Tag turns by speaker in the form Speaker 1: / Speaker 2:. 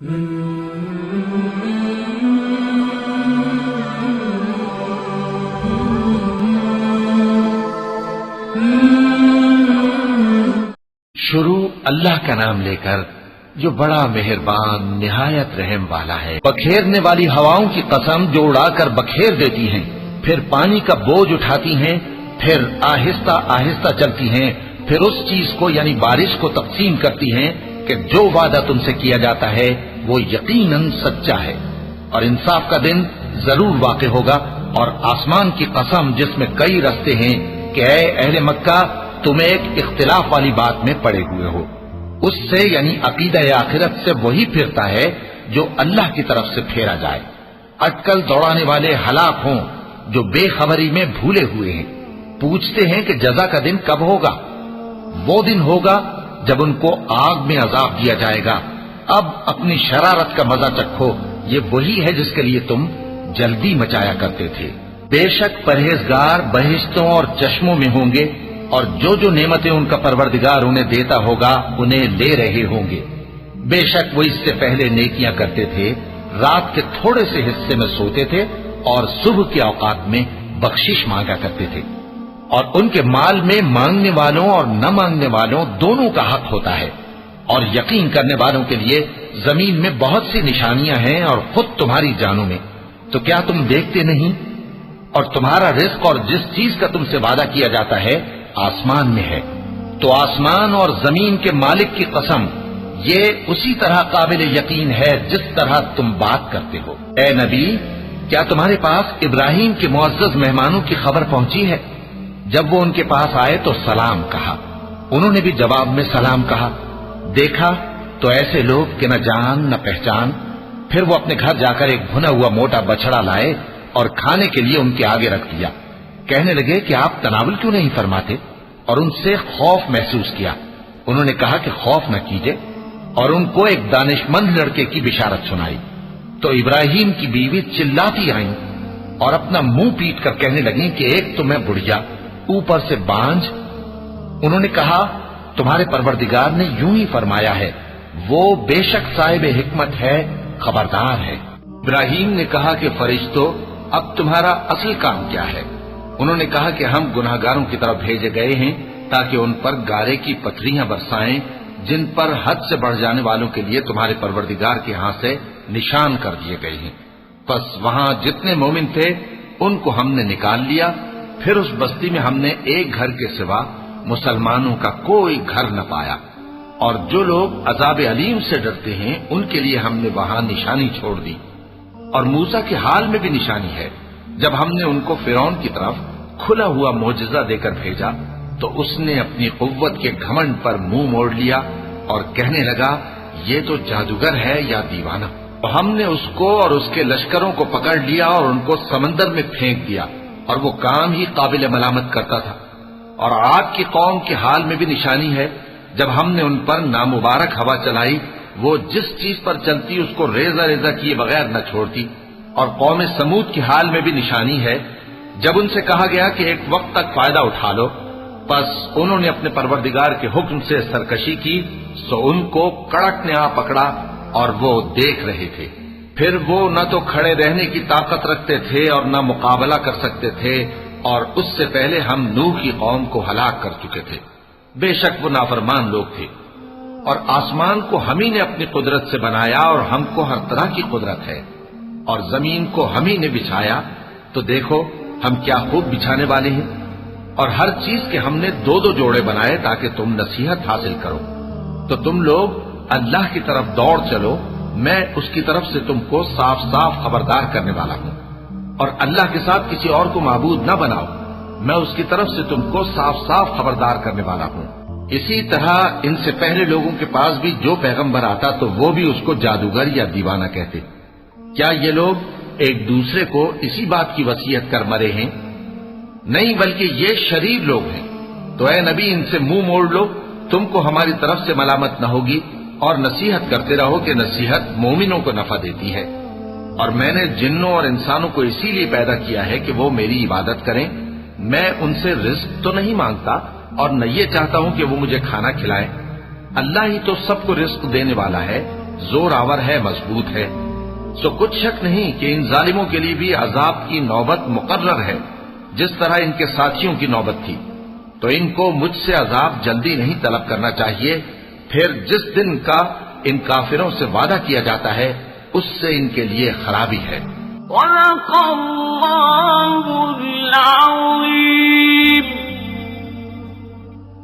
Speaker 1: شروع اللہ کا نام لے کر جو بڑا مہربان نہایت رحم والا ہے۔ بکھیرنے والی ہواؤں کی قسم جو اڑا کر بکھیر دیتی ہیں، پھر پانی کا بوجھ اٹھاتی ہیں، پھر آہستہ آہستہ چلتی ہیں، پھر اس چیز کو یعنی بارش کو تقسیم کرتی ہیں کہ جو وعدہ تم سے کیا جاتا ہے وہ یقیناً سچا ہے، اور انصاف کا دن ضرور واقع ہوگا۔ اور آسمان کی قسم جس میں کئی رستے ہیں کہ اے اہل مکہ تم ایک اختلاف والی بات میں پڑے ہوئے ہو، اس سے یعنی عقیدہ آخرت سے وہی پھرتا ہے جو اللہ کی طرف سے پھیرا جائے۔ اٹکل دوڑانے والے ہلاک ہوں جو بے خبری میں بھولے ہوئے ہیں، پوچھتے ہیں کہ جزا کا دن کب ہوگا؟ وہ دن ہوگا جب ان کو آگ میں عذاب دیا جائے گا۔ اب اپنی شرارت کا مزہ چکھو، یہ وہی ہے جس کے لیے تم جلدی مچایا کرتے تھے۔ بے شک پرہیزگار بہشتوں اور چشموں میں ہوں گے، اور جو نعمتیں ان کا پروردگار انہیں دیتا ہوگا انہیں لے رہے ہوں گے۔ بے شک وہ اس سے پہلے نیکیاں کرتے تھے، رات کے تھوڑے سے حصے میں سوتے تھے اور صبح کے اوقات میں بخشش مانگا کرتے تھے، اور ان کے مال میں مانگنے والوں اور نہ مانگنے والوں دونوں کا حق ہوتا ہے۔ اور یقین کرنے والوں کے لیے زمین میں بہت سی نشانیاں ہیں اور خود تمہاری جانوں میں، تو کیا تم دیکھتے نہیں؟ اور تمہارا رزق اور جس چیز کا تم سے وعدہ کیا جاتا ہے آسمان میں ہے، تو آسمان اور زمین کے مالک کی قسم یہ اسی طرح قابل یقین ہے جس طرح تم بات کرتے ہو۔ اے نبی، کیا تمہارے پاس ابراہیم کے معزز مہمانوں کی خبر پہنچی ہے؟ جب وہ ان کے پاس آئے تو سلام کہا، انہوں نے بھی جواب میں سلام کہا۔ دیکھا تو ایسے لوگ کہ نہ جان نہ پہچان۔ پھر وہ اپنے گھر جا کر ایک بھنا ہوا موٹا بچڑا لائے اور کھانے کے لیے ان کے آگے رکھ دیا۔ کہنے لگے کہ آپ تناول کیوں نہیں فرماتے؟ اور ان سے خوف محسوس کیا۔ انہوں نے کہا کہ خوف نہ کیجیے، اور ان کو ایک دانشمند لڑکے کی بشارت سنائی۔ تو ابراہیم کی بیوی چلاتی آئیں اور اپنا منہ پیٹ کر کہنے لگیں کہ ایک تو میں بڑھیا، اوپر سے بانجھ۔ انہوں نے کہا تمہارے پروردگار نے یوں ہی فرمایا ہے، وہ بے شک صاحب حکمت ہے، خبردار ہے۔ ابراہیم نے کہا کہ فرشتوں، اب تمہارا اصل کام کیا ہے؟ انہوں نے کہا کہ ہم گناہگاروں کی طرف بھیجے گئے ہیں تاکہ ان پر گارے کی پتھریاں برسائیں جن پر حد سے بڑھ جانے والوں کے لیے تمہارے پروردگار کے ہاں سے نشان کر دیے گئے ہیں۔ بس وہاں جتنے مومن تھے ان کو ہم نے نکال لیا، پھر اس بستی میں ہم نے ایک گھر کے سوا مسلمانوں کا کوئی گھر نہ پایا، اور جو لوگ عذاب علیم سے ڈرتے ہیں ان کے لیے ہم نے وہاں نشانی چھوڑ دی۔ اور موسیٰ کے حال میں بھی نشانی ہے، جب ہم نے ان کو فرعون کی طرف کھلا ہوا معجزہ دے کر بھیجا تو اس نے اپنی قوت کے گھمنڈ پر منہ موڑ لیا اور کہنے لگا یہ تو جادوگر ہے یا دیوانہ۔ تو ہم نے اس کو اور اس کے لشکروں کو پکڑ لیا اور ان کو سمندر میں پھینک دیا، اور وہ کام ہی قابل ملامت کرتا تھا۔ اور عاد کی قوم کے حال میں بھی نشانی ہے، جب ہم نے ان پر نامبارک ہوا چلائی، وہ جس چیز پر چلتی اس کو ریزہ ریزہ کیے بغیر نہ چھوڑتی۔ اور قوم سمود کے حال میں بھی نشانی ہے، جب ان سے کہا گیا کہ ایک وقت تک فائدہ اٹھا لو، پس انہوں نے اپنے پروردگار کے حکم سے سرکشی کی، سو ان کو کڑک نے آ پکڑا اور وہ دیکھ رہے تھے۔ پھر وہ نہ تو کھڑے رہنے کی طاقت رکھتے تھے اور نہ مقابلہ کر سکتے تھے، اور اس سے پہلے ہم نوح کی قوم کو ہلاک کر چکے تھے۔ بے شک وہ نافرمان لوگ تھے۔ اور آسمان کو ہم ہی نے اپنی قدرت سے بنایا، اور ہم کو ہر طرح کی قدرت ہے، اور زمین کو ہم ہی نے بچھایا، تو دیکھو ہم کیا خوب بچھانے والے ہیں۔ اور ہر چیز کے ہم نے دو دو جوڑے بنائے تاکہ تم نصیحت حاصل کرو۔ تو تم لوگ اللہ کی طرف دوڑ چلو، میں اس کی طرف سے تم کو صاف صاف خبردار کرنے والا ہوں۔ اور اللہ کے ساتھ کسی اور کو معبود نہ بناؤ، میں اس کی طرف سے تم کو صاف صاف خبردار کرنے والا ہوں۔ اسی طرح ان سے پہلے لوگوں کے پاس بھی جو پیغمبر آتا تو وہ بھی اس کو جادوگر یا دیوانہ کہتے۔ کیا یہ لوگ ایک دوسرے کو اسی بات کی وصیت کر مرے ہیں؟ نہیں، بلکہ یہ شریر لوگ ہیں۔ تو اے نبی ان سے منہ موڑ لو، تم کو ہماری طرف سے ملامت نہ ہوگی، اور نصیحت کرتے رہو کہ نصیحت مومنوں کو نفع دیتی ہے۔ اور میں نے جنوں اور انسانوں کو اسی لیے پیدا کیا ہے کہ وہ میری عبادت کریں۔ میں ان سے رزق تو نہیں مانگتا اور نہ یہ چاہتا ہوں کہ وہ مجھے کھانا کھلائیں۔ اللہ ہی تو سب کو رزق دینے والا ہے، زور آور ہے، مضبوط ہے۔ سو کچھ شک نہیں کہ ان ظالموں کے لیے بھی عذاب کی نوبت مقرر ہے، جس طرح ان کے ساتھیوں کی نوبت تھی۔ تو ان کو مجھ سے عذاب جلدی نہیں طلب کرنا چاہیے، پھر جس دن کا ان کافروں سے وعدہ کیا جاتا ہے اس سے ان کے لیے خرابی ہے۔
Speaker 2: وَلَقَ اللَّهُ الْعَظِيمُ